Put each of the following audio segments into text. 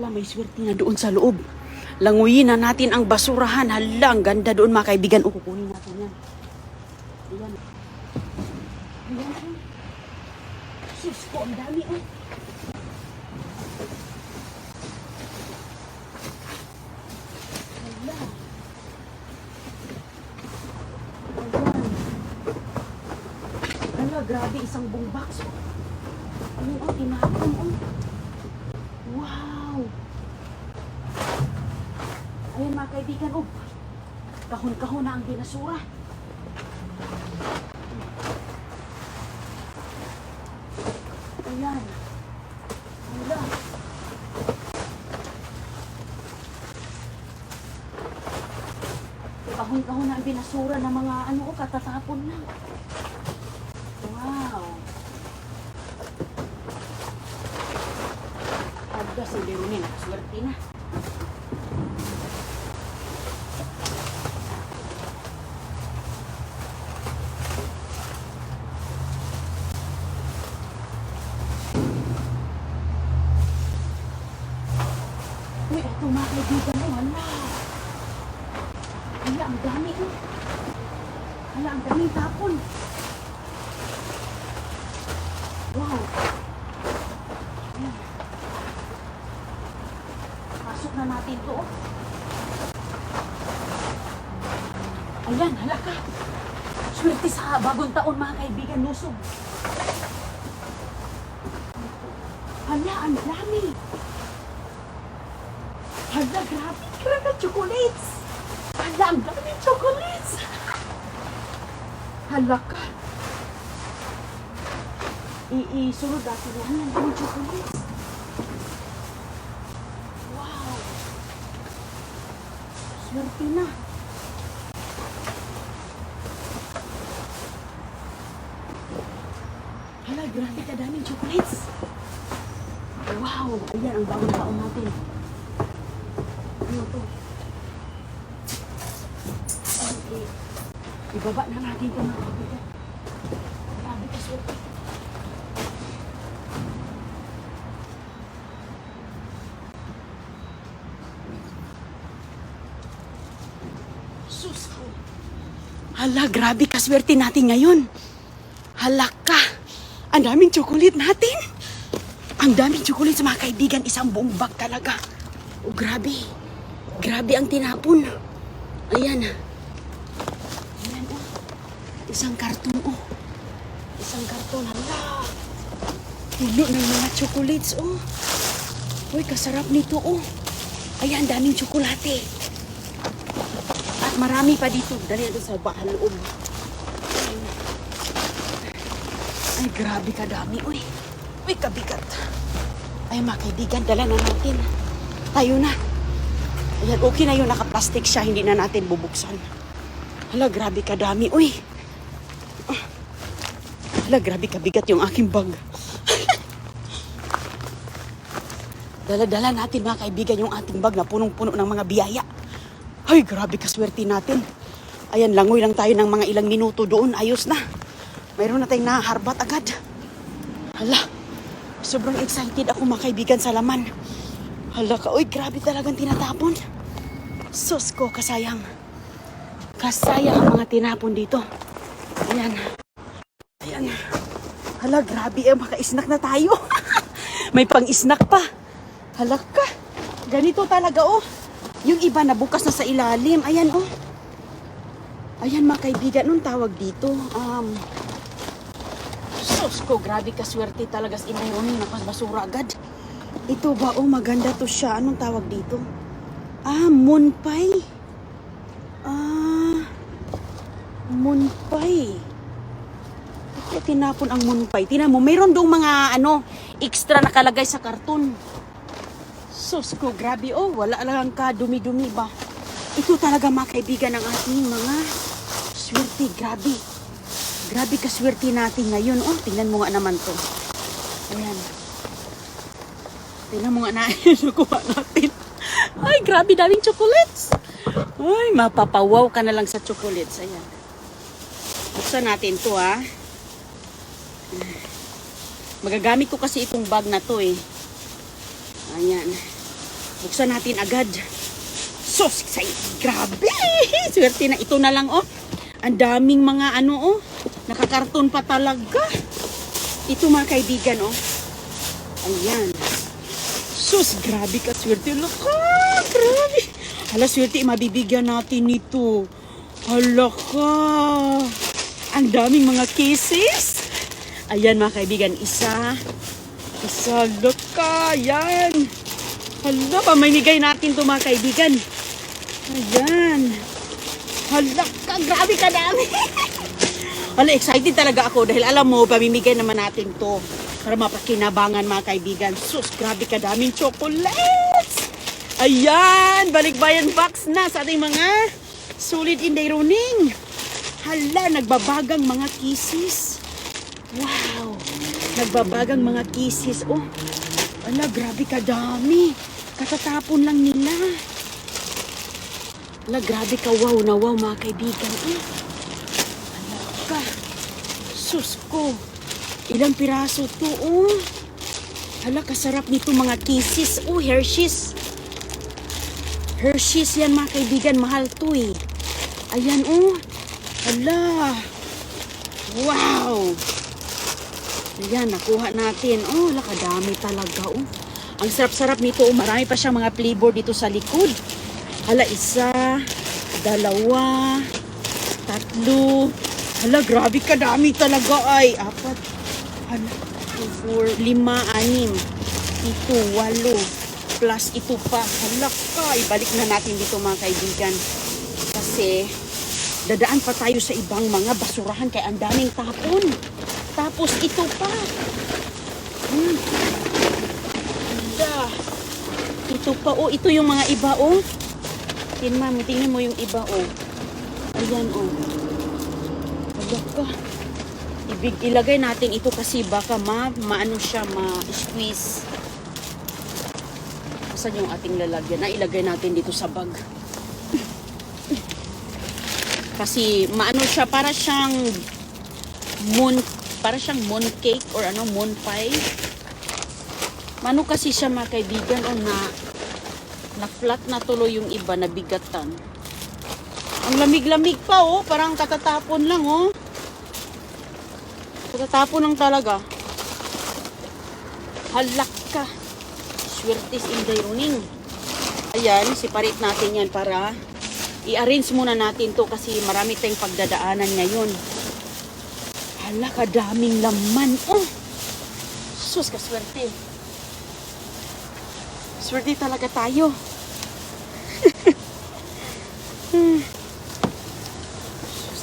Hala, may swerte na doon sa loob. Languyin na natin ang basurahan. Hala, ang ganda doon mga kaibigan. O, kukunin natin yan. Ayan. Ayan. Sus ko, ang dami oh. Hala. Ayan. Hala, grabe, isang buong box. Ano ang tinapon oh. Wow. Ayan mga kaibigan, oh. Kahon-kahon na ang binasura. Ayan. Wala. Kahon-kahon na ang binasura ng mga ano, oh, katatapon na. Wow. Agda si Leronin, nakaswerte na. Uy, ito mga kaibigan mo, hala. Hala, ang dami oh. Hala, ang daming tapon. Wow. Ayan. Pasok na natin to oh. Ayan, hala ka. Swerte sa bagong taon mga kaibigan, lusog. Hala, ang dami. Hala, grabe. Grabe, chocolates. Hala, ang dami chocolates. Hala ka. Isunod natin yan. Ang dami chocolates. Wow. Swerte na. Hala, grabe ka daming chocolates. Wow. Ayan, ang bagong taon natin. Ano to? Okay. Ibaba na natin ito mga kaibigan. Grabe ka swerte. Sus ko. Hala, grabe ka swerte natin ngayon. Hala ka. Ang daming chocolate natin. Ang daming chocolate sa mga kaibigan. Isang buong bag talaga. Oh, grabe. Grabe ang tinapon. Ayan. Ayan, oh. Isang karton, oh. Isang karton, hala. Puno ng mga chocolates, oh. Uy, kasarap nito, oh. Ayan, daming tsokolate. At marami pa dito. Dali natin sa bahal loob. Ay, grabe kadami, uy. Uy, kabigat. Ay, mga kaibigan, dala na natin. Tayo na. Ayan, okay na yun. Naka-plastic siya. Hindi na natin bubuksan. Hala, grabe kadami. Uy. Hala, grabe kabigat yung aking bag. Dala-dala natin, mga kaibigan, yung ating bag na punong-puno ng mga biyaya. Ay, grabe kaswerte natin. Ayan, langoy lang tayo ng mga ilang minuto doon. Ayos na. Mayroon na tayong naharbat agad. Hala, sobrang excited ako, mga kaibigan, sa laman. Hala ka, uy, grabe talagang tinatapon. Sus ko, kasayang. Kasayang ang mga tinapon dito. Ayan. Ayan. Hala, grabe, maka-snack na tayo. May pang-snack pa. Hala ka. Ganito talaga, oh. Yung iba na bukas na sa ilalim. Ayan, oh. Ayan, mga kaibigan, anong tawag dito? Sus ko, grabe kaswerte talaga sa inayon. Nakasbasura agad. Ito ba? Oh, maganda to siya. Anong tawag dito? Moonpie. Moonpie. Ito, tinapon ang moonpie. Tingnan mo, mayroon doong mga, extra nakalagay sa karton. Sus ko, grabe. Oh, wala lang ka. Dumi-dumi ba? Ito talaga, mga kaibigan, ng ating mga swerte. Grabe. Grabe kaswerte natin ngayon. Oh, tingnan mo nga naman to. Ayan. Tingnan mo nga na, nakuha natin. Ay, grabe, daming chocolates. Ay, mapapawaw ka na lang sa chocolates. Ayan. Buksan natin to, ha. Magagamit ko kasi itong bag na to, eh. Ayan. Buksan natin agad. So, grabe! Swerte na. Ito na lang, oh. Ang daming mga ano, oh. Nakakarton pa talaga. Ito mga kaibigan, oh. Ayan. Sus, grabe ka, swerte. Laka, grabe. Hala, swerte, mabibigyan natin nito. Hala ka. Ang daming mga cases. Ayan mga kaibigan, isa, laka, ayan. Hala, pamimigay natin to mga kaibigan. Ayan. Hala ka, grabe ka dami. Hala, excited talaga ako dahil alam mo, pamimigay naman natin to para mapakinabangan mga kaibigan. Sus, grabe ka daming chocolates. Ayan, balikbayan box na sa ating mga solid Inday Running. Hala, nagbabagang mga kisses. Wow, nagbabagang mga kisses. Oh, hala, grabe ka dami. Katatapon lang nila. Hala, grabe ka, wow na wow mga kaibigan. Hala ka, sus ko. Ilang piraso to, oh. Hala, kasarap nito mga kisses. Oh, Hershey's. Hershey's yan mga kaibigan. Mahal to eh. Ayan, oh. Hala. Wow. Ayan, nakuha natin. Oh, hala, kadami talaga, oh. Ang sarap-sarap nito, oh. Marami pa siyang mga flavor dito sa likod. Hala, isa, dalawa, tatlo. Hala, grabe kadami talaga ay. Apat. Hala, 4, 5, 6, 7, 8, plus ito pa. Hala ka, ibalik na natin dito mga kaibigan. Kasi, dadaan pa tayo sa ibang mga basurahan kaya ang daming tapon. Tapos ito pa. Hala. Ito pa, oh. Ito yung mga iba, oh. Tingnan mo yung iba, oh. Ayan, oh. Hala ka. Ilagay natin ito kasi baka maano siya, ma-squeeze. Saan yung ating lalagyan? Ilagay natin dito sa bag. Kasi maano siya, para siyang moon cake or ano, moon pie. Mano kasi siya mga kaibigan, o na flat na tuloy yung iba, na bigatan. Ang lamig-lamig pa, oh. Parang katatapon lang, oh. Katatapon lang talaga. Halak ka. Swertes Inday Running. Ayan, siparit natin yan para i-arrange muna natin to kasi marami tayong pagdadaanan ngayon. Hala, kadaming laman. Oh, sus, kaswerte. Swerte talaga tayo.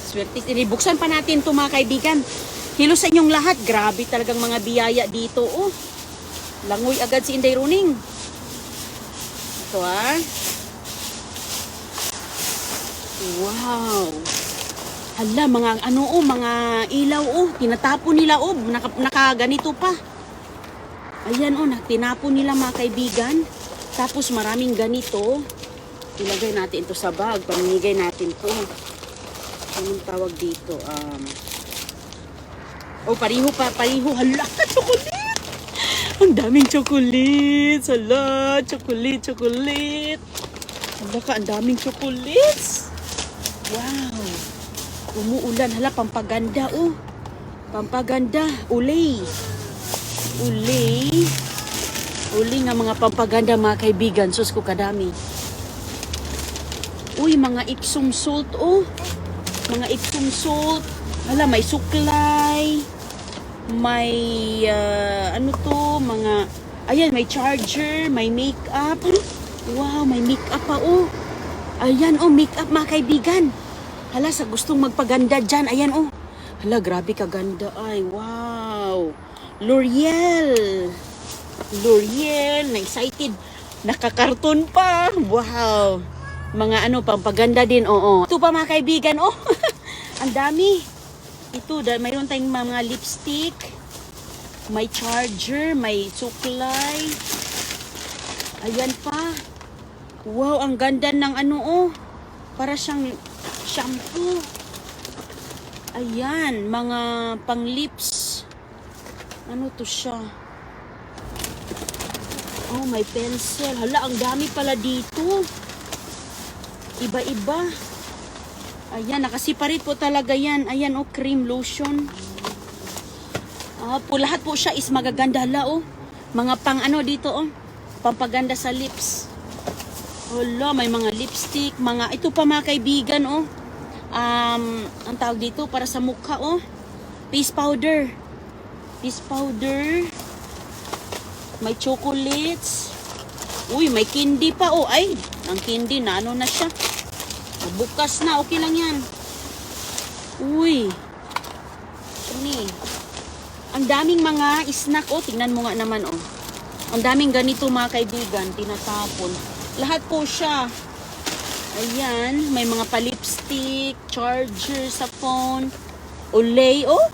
Swerte. Buksan pa natin to mga kaibigan. Hilo sa inyong lahat. Grabe talagang mga biyaya dito. Oh, langoy agad si Inday Running. Ito, ah. Wow. Hala, mga ano, oh, mga ilaw, oh. Tinatapon nila, oh. Nakaganito pa. Ayan, oh. Tinapon nila mga kaibigan. Tapos maraming ganito. Ilagay natin ito sa bag. Pamimigay natin to. Anong tawag dito? Oh, pariho. Hala ka, chocolate. Ang daming chocolate. Hala, chocolate. Hala ka, ang daming chocolates. Wow. Umuulan. Hala, pampaganda, oh. Pampaganda. Ulay nga mga pampaganda mga kaibigan. Sus ko kadami. Uy, mga Epsom salt, oh. Mga Epsom salt. Hala, may suklay. May, ano to, mga, ayan, may charger, may makeup. Wow, may makeup pa, oh. Ayan, oh, makeup mga kaibigan. Hala, sa gustong magpaganda dyan, ayan, oh. Hala, grabe kaganda, ay, wow. L'Oreal, na-excited. Nakakarton pa, wow. Mga ano, pampaganda din, oo. Ito pa mga kaibigan, oh. Ang dami. Ito, mayroon tayong mga lipstick, may charger, may suklay. Ayan pa. Wow, ang ganda ng ano, oh. Para siyang shampoo. Ayan, mga pang lips. Ano to siya? Oh, may pencil. Hala, ang dami pala dito. Iba-iba. Ayan, nakasiparate po talaga yan. Ayan, oh, cream lotion. Po, lahat po siya is magaganda. Hala, oh. Mga pang ano dito, oh. Pampaganda sa lips. Hala, may mga lipstick. Ito pa mga kaibigan, oh. Ang tawag dito, para sa mukha, oh. Face powder. Face powder. May chocolates. Uy, may candy pa, oh. Ay, ang candy na, ano na siya. Bukas na, okay lang yan. Uy. Ini. Ang daming mga snack, oh. Tingnan mo nga naman, oh. Ang daming ganito mga kaibigan, tinatapon. Lahat po siya. Ayan, may mga palipstick, charger sa phone, Olay, oh.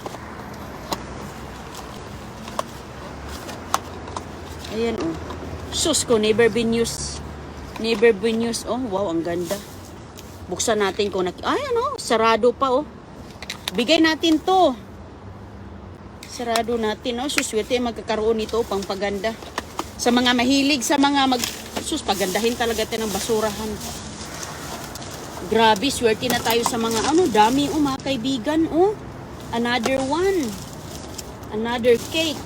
Ayan, oh. Sus ko, never been used. Never been used. Oh, wow, ang ganda. Buksan natin kung ay, ano, sarado pa, oh. Bigay natin to. Sarado natin, oh. Suswerte magkakaroon nito, pang paganda. Sa mga mahilig, sa mga pagandahin talaga tayo ng basurahan. Grabe, swerte na tayo sa mga, ano, dami, oh, mga kaibigan, oh. Another one. Another cake.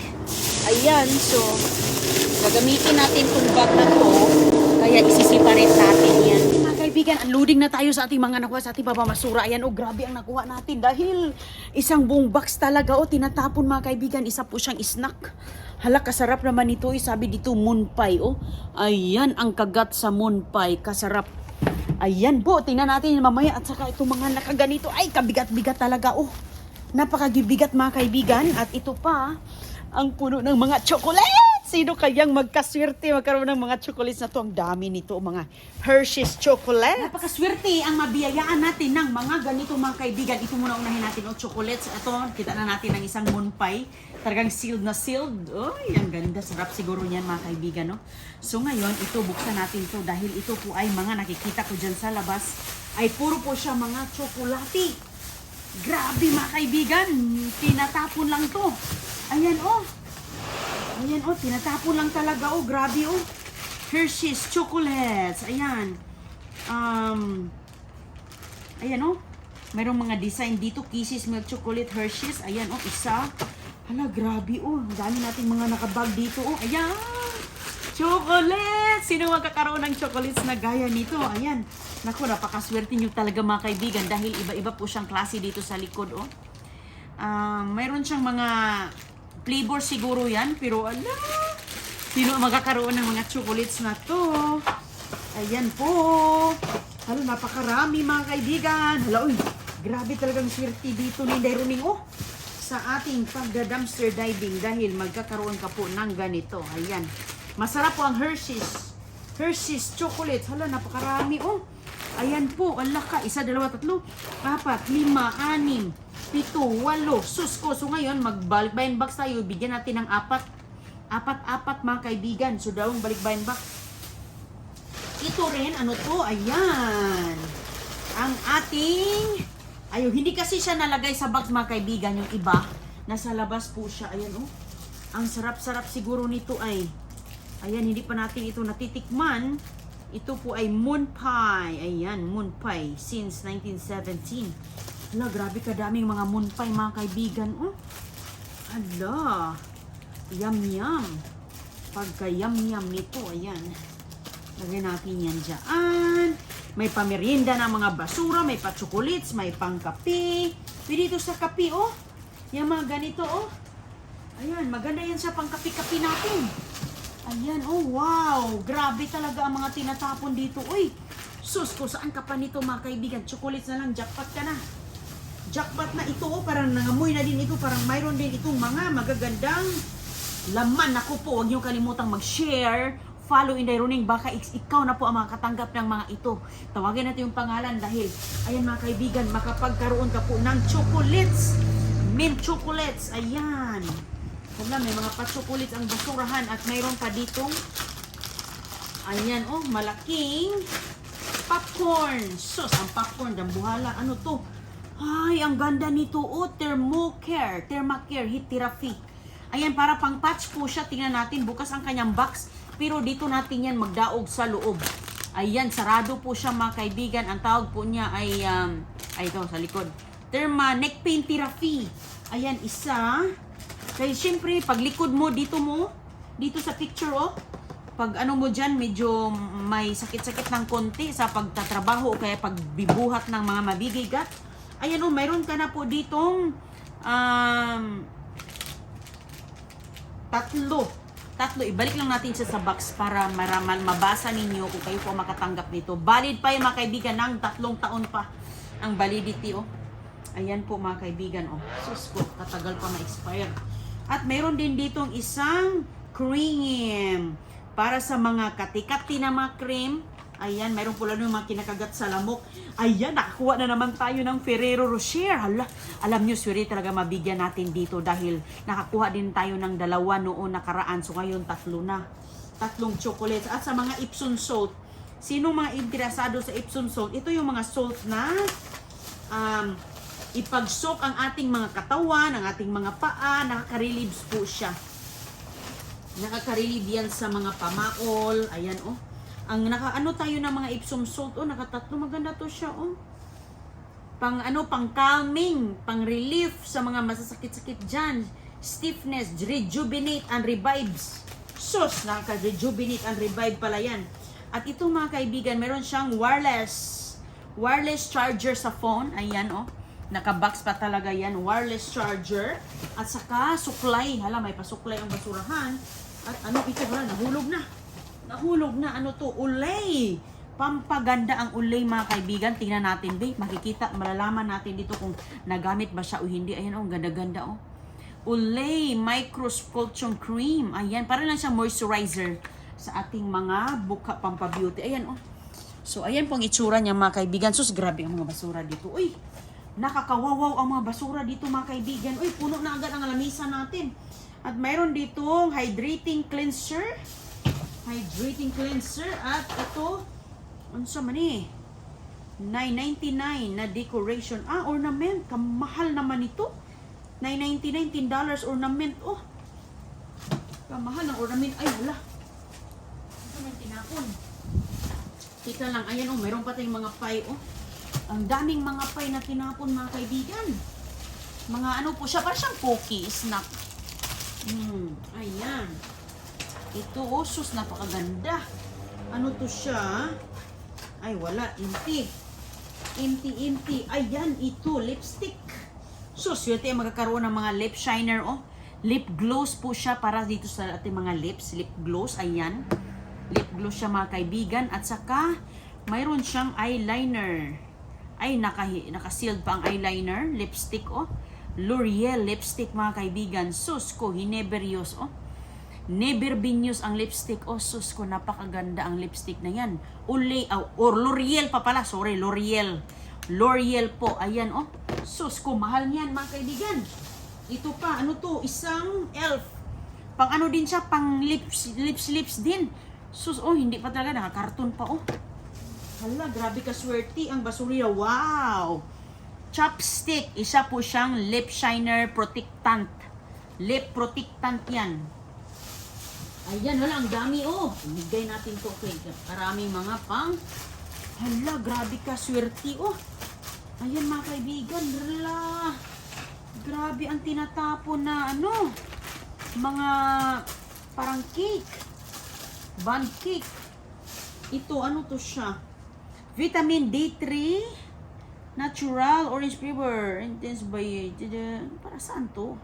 Ayan, so, gagamitin natin itong bag na to, kaya isisiparate natin yan. Mga kaibigan, unloading na tayo sa ating mga nakuha sa ating papamasura. Ayan, oh, grabe ang nakuha natin dahil isang buong box talaga, oh, tinatapon mga kaibigan. Isa po siyang snack. Hala, kasarap naman ito, eh. Sabi dito, moon pie, oh. Ayan, ang kagat sa moon pie, kasarap. Ayan po, tingnan natin mamaya at saka itong mga nakaganito. Ay, kabigat-bigat talaga, oh. Napakagibigat mga kaibigan. At ito pa, ang puno ng mga chocolate. Sino kayang magkaswerte magkaroon ng mga chocolates na to? Ang dami nito, mga Hershey's chocolate. Napakaswerte ang mabiyayaan natin ng mga ganito mga kaibigan. Ito muna unahin natin, oh, chocolates. Ito, kita na natin ng isang moon pie. Talagang sealed na sealed. Uy, ang ganda. Sarap siguro niyan mga kaibigan, no? So ngayon, ito, buksan natin to dahil ito po ay mga nakikita ko dyan sa labas. Ay puro po siya mga chocolate. Grabe mga kaibigan. Tinatapon lang to. Ayan, oh. Ayan, oh, tinatapon lang talaga, oh, grabe, oh. Hershey's chocolates, ayan. Ayan, oh. Mayroong mga design dito, Kisses milk chocolate, Hershey's, ayan, oh, isa. Hala, grabe, oh. Ang dami nating mga nakabag dito, oh, ayan. Chocolate! Sino magkakaroon ng chocolates na gaya nito? Ayan. Naku, napakaswerte nyo talaga mga kaibigan dahil iba-iba po siyang klase dito sa likod, oh. Mayroon siyang mga flavor siguro yan, pero ala, sino magkakaroon ng mga chocolates na to? Ayan po. Hala, napakarami mga kaibigan. Hala, uy, grabe talagang swerte dito ni Deruning, oh, sa ating pagda-dumpster diving dahil magkakaroon ka po ng ganito. Ayan. Masarap po ang Hershey's chocolate. Hala, napakarami, oh. Ayan po, ala ka, 1, 2, 3, 4, 5, 6, 7, 8. Sus ko. So ngayon, mag-bulk buying box tayo. Bigyan natin ng apat mga kaibigan. So dalawang balik buying box. Ito rin, ano to? Ayan. Ang ating, hindi kasi siya nalagay sa box mga kaibigan. Yung iba, nasa labas po siya. Ayan, oh. Ang sarap-sarap siguro nito ay, ayan, hindi pa natin ito natitikman. Ito po ay moon pie. Ayan, moon pie since 1917. Hala, grabe kadaming mga moon pie mga kaibigan. Oh. Hala. Yum-yum. Pagka yum-yum nito, ayan. Lagyan natin yan dyan. May pamerienda ng mga basura, may pa-chocolates, may pang-kape. Pwede ito sa kape, oh. Yung mga ganito, oh. Ayan, maganda yan sa pang-kape-kape natin. Ayan, oh, wow. Grabe talaga ang mga tinatapon dito. Uy, sus, kung saan ka pa nito mga kaibigan. Chocolates na lang, jackpot ka na. Jackpot na ito, oh, parang nangamoy na din ito. Parang mayroon din itong mga magagandang laman. Naku po, huwag niyo kalimutang mag-share, follow in Deruning. Baka ikaw na po ang makakatanggap ng mga ito. Tawagin natin yung pangalan dahil, ayan mga kaibigan, makapagkaroon ka po ng chocolates. Mint chocolates, ayan. Wala, may mga pa-chocolates ang basurahan at mayroon pa ditong, ayan, oh, malaking popcorn. Sus, ang popcorn, dambuhala. Ano to? Ay, ang ganda nito, oh, Thermacare Heat Therapy. Ayan, para pang patch po siya. Tingnan natin, bukas ang kanyang box. pero dito natin yan magdaog sa loob. Ayan, sarado po siya mga kaibigan. Ang tawag po niya ay ito sa likod. Therma neck pain therapy. Ayan, isa. Kaya syempre, pag likod mo, dito sa picture, oh. Pag ano mo dyan, medyo may sakit-sakit ng konti sa pagtatrabaho o kaya pagbibuhat ng mga mabibigat. Ayan, oh, mayroon ka na po ditong tatlo. Ibalik lang natin siya sa box para mabasa ninyo kung kayo po makatanggap nito. Valid pa yung mga kaibigan ng 3 taon pa ang validity, oh. Ayan po mga kaibigan, oh. Sus ko, katagal pa ma-expire. At mayroon din ditong isang cream para sa mga kati-kati na mga cream. Ayan, mayroon po lang yung mga kinakagat sa lamok. Ayan, nakakuha na naman tayo ng Ferrero Rocher. Hala, alam nyo, sure talaga mabigyan natin dito dahil nakakuha din tayo ng 2 noon nakaraan. So ngayon 3 na. 3 chocolates. At sa mga Epsom salt, sino mga interesado sa Epsom salt? Ito yung mga salt na ipag-soak ang ating mga katawan, ang ating mga paa. Nakaka-relieve po siya. Nakaka-relieve yan sa mga pamakol. Ayan, oh. Ang nakaano tayo ng mga Epsom salt, oh, nakatatlo, maganda to siya, oh. Pang calming, pang relief sa mga masasakit-sakit diyan, stiffness, rejuvenate and revives. Sus, nakaka-rejuvenate and revive pala yan. At ito mga kaibigan, meron siyang wireless charger sa phone. Ayan, oh. Naka-box pa talaga yan, wireless charger. At saka suklay, hala, may pasuklay ang basurahan. At ano ito, hala, nahulog na, ano to, ulay. Pampaganda ang ulay mga kaibigan. Tingnan natin, babe. Makikita, malalaman natin dito kung nagamit ba siya o hindi. Ayan, oh, ganda-ganda, oh. Ulay Microsculption Cream. Ayan, para lang siyang moisturizer sa ating mga buka pampabeauty. Ayan, oh. So, ayan pong itsura niya mga kaibigan. Sus, grabe ang mga basura dito. Uy, nakakawawaw ang mga basura dito mga kaibigan. Uy, puno na agad ang lamisa natin. At mayroon ditong hydrating cleanser at ito ano sa mani $9.99 na decoration ornament, kamahal naman ito. $9.99, $10 ornament, oh, kamahal ng ornament. Ay wala, ito may tinapon. Tika lang, ayan, oh, mayroon pa tayong mga pie, oh. Ang daming mga pie na tinapon mga kaibigan. Mga ano po siya, parang siyang cookie snack. Ayan. Ito, oh, sus, napakaganda. Ano to siya? Ay, wala. Empty. Ayan, ito, lipstick. Sus, yun tayo magkakaroon ng mga lip shiner, oh. Lip gloss po siya para dito sa ating mga lips. Lip gloss, ayan. Lip gloss siya mga kaibigan. At saka, mayroon siyang eyeliner. Ay, naka-sealed pa ang eyeliner. Lipstick, oh. L'Oreal lipstick mga kaibigan. Sus ko, Hineberrios, oh. Never been used ang lipstick. Oh, sus ko, napakaganda ang lipstick na yan. Olay, or L'Oreal pa pala. Sorry, L'Oreal. L'Oreal po. Ayan, oh. Sus ko, mahal niyan, mga kaibigan. Ito pa, ano to? Isang elf. Pang ano din siya, pang lips din. Sus, oh, hindi pa talaga. Nakakarton pa, oh. Hala, grabe ka swerte ang basurya. Wow! Chopstick. Isa po siyang lip shiner protectant. Lip protectant yan. Ayan, wala, ang dami, oh. Ibigay natin to, okay. Maraming mga pang. Hala, grabe ka, swerte, oh. Ayan, mga kaibigan, hala. Grabe ang tinatapon na, ano, mga parang cake. Bun cake. Ito, ano to siya? Vitamin D3, natural, orange flavor, intense by, para saan to?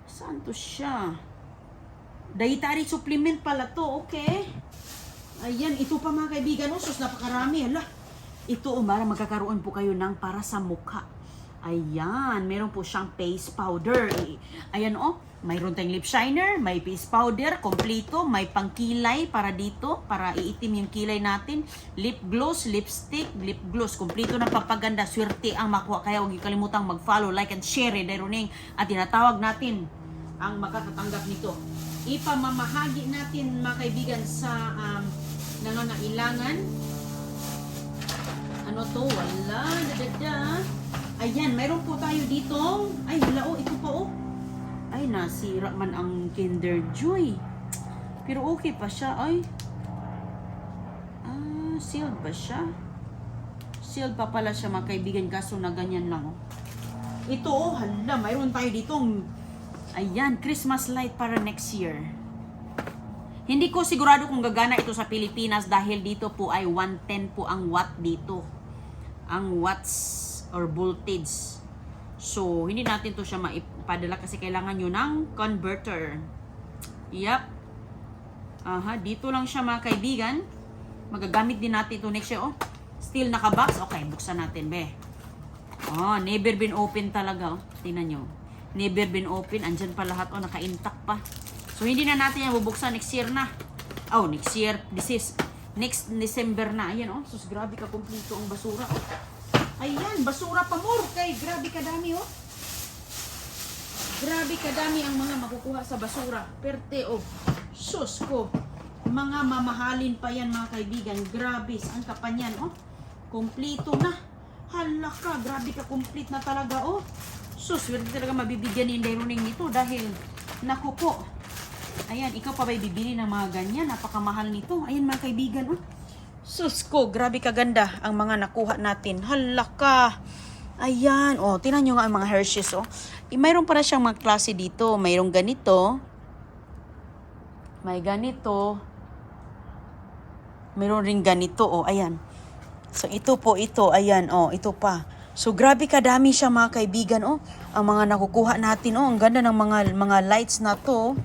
Saan to siya? Dietary supplement pala to, okay. Ayan, ito pa mga kaibigan, oh, sus, napakarami, hala. Ito, oh, para magkakaroon po kayo ng para sa mukha. Ayan, meron po siyang face powder. Ayan, oh, mayroon tayong lip shiner, may face powder, kompleto, may pangkilay para dito, para iitim yung kilay natin. Lip gloss, lipstick, lip gloss, kompleto na papaganda, swerte ang makuha. Kaya huwag kalimutang mag-follow, like, and share, daruning. At tinatawag natin ang makakatanggap nito. Ipamamahagi natin mga kaibigan sa nangangailangan. Ano to? Wala. Ayan, mayroon po tayo dito. Ay, wala, oh, ito pa, oh. Ay, nasira man ang Kinder Joy. Pero okay pa siya. Ay. Sealed ba siya? Sealed pa pala siya mga kaibigan. Kaso na ganyan lang. Oh. Ito, hala, mayroon tayo ditong, ayan, Christmas light para next year. Hindi ko sigurado kung gagana ito sa Pilipinas dahil dito po ay 110 po ang watt dito. Ang watts or voltage. So, hindi natin to siya maipadala kasi kailangan nyo ng converter. Yup. Dito lang siya mga kaibigan. Magagamit din natin ito next year. Oh, still nakabox. Okay, buksan natin, be. Never been open talaga. Oh. Tingnan nyo. Never been open. Andyan pa lahat. Naka-intact pa. So, hindi na natin yan bubuksan next year na. Next year. Next December na. Ayan, oh. Sus, grabe ka kumpleto ang basura. Oh. Ayan, basura pa more. Kay, grabe kadami, oh. Grabe kadami ang mga makukuha sa basura. Perte, oh. Sus ko. Mga mamahalin pa yan, mga kaibigan. Grabe, saan ka pa yan, oh. Kumpleto na. Hala ka, grabe ka, complete na talaga, oh. Sus, hindi talaga mabibigyan ni Inday Runing nito dahil, naku po. Ayan, ikaw pa ba'y bibili ng mga ganyan? Napakamahal nito. Ayan, mga kaibigan, oh. Sus ko, grabe kaganda ang mga nakuha natin. Hala ka. Ayan, oh, tingnan nyo nga ang mga Hershey's, oh. Mayroon para siyang mga klase dito. Mayroong ganito. May ganito. Mayroon rin ganito, oh, ayan. So, ito po, ito, ayan, oh, ito pa. So, grabe kadami siya, mga kaibigan, oh. Ang mga nakukuha natin, oh, ang ganda ng mga lights na to.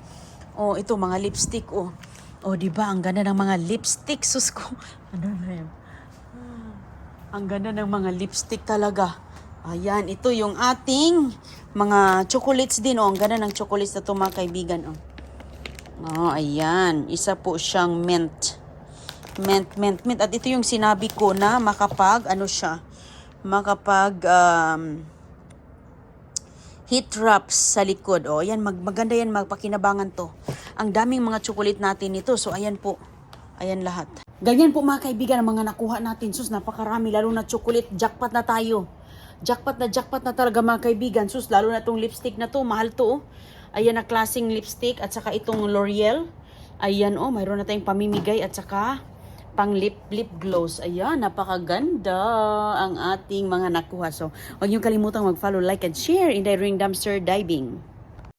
Oh, ito, mga lipstick, oh. Oh, di ba? Ang ganda ng mga lipstick. Sus ko. Ano na yun? Ang ganda ng mga lipstick talaga. Ayan, ito yung ating mga chocolates din, oh. Ang ganda ng chocolates na to, mga kaibigan, oh. Oh, ayan. Isa po siyang mint. Mint. At ito yung sinabi ko na makapag heat wraps sa likod. O, yan, maganda yan, magpakinabangan to. Ang daming mga chocolate natin nito. So, ayan po. Ayan lahat. Ganyan po mga kaibigan ang mga nakuha natin. Sus, napakarami. Lalo na chocolate. Jackpot na tayo. Jackpot na talaga mga kaibigan. Sus, lalo na tong lipstick na to. Mahal to, oh. Ayan na klaseng lipstick. At saka itong L'Oreal. Ayan, oh. Mayroon na tayong pamimigay. At saka pang lip gloss. Ayan, napakaganda ang ating mga nakuha. So, huwag niyong kalimutang mag-follow, like, and share in the Ring Dumpster Diving.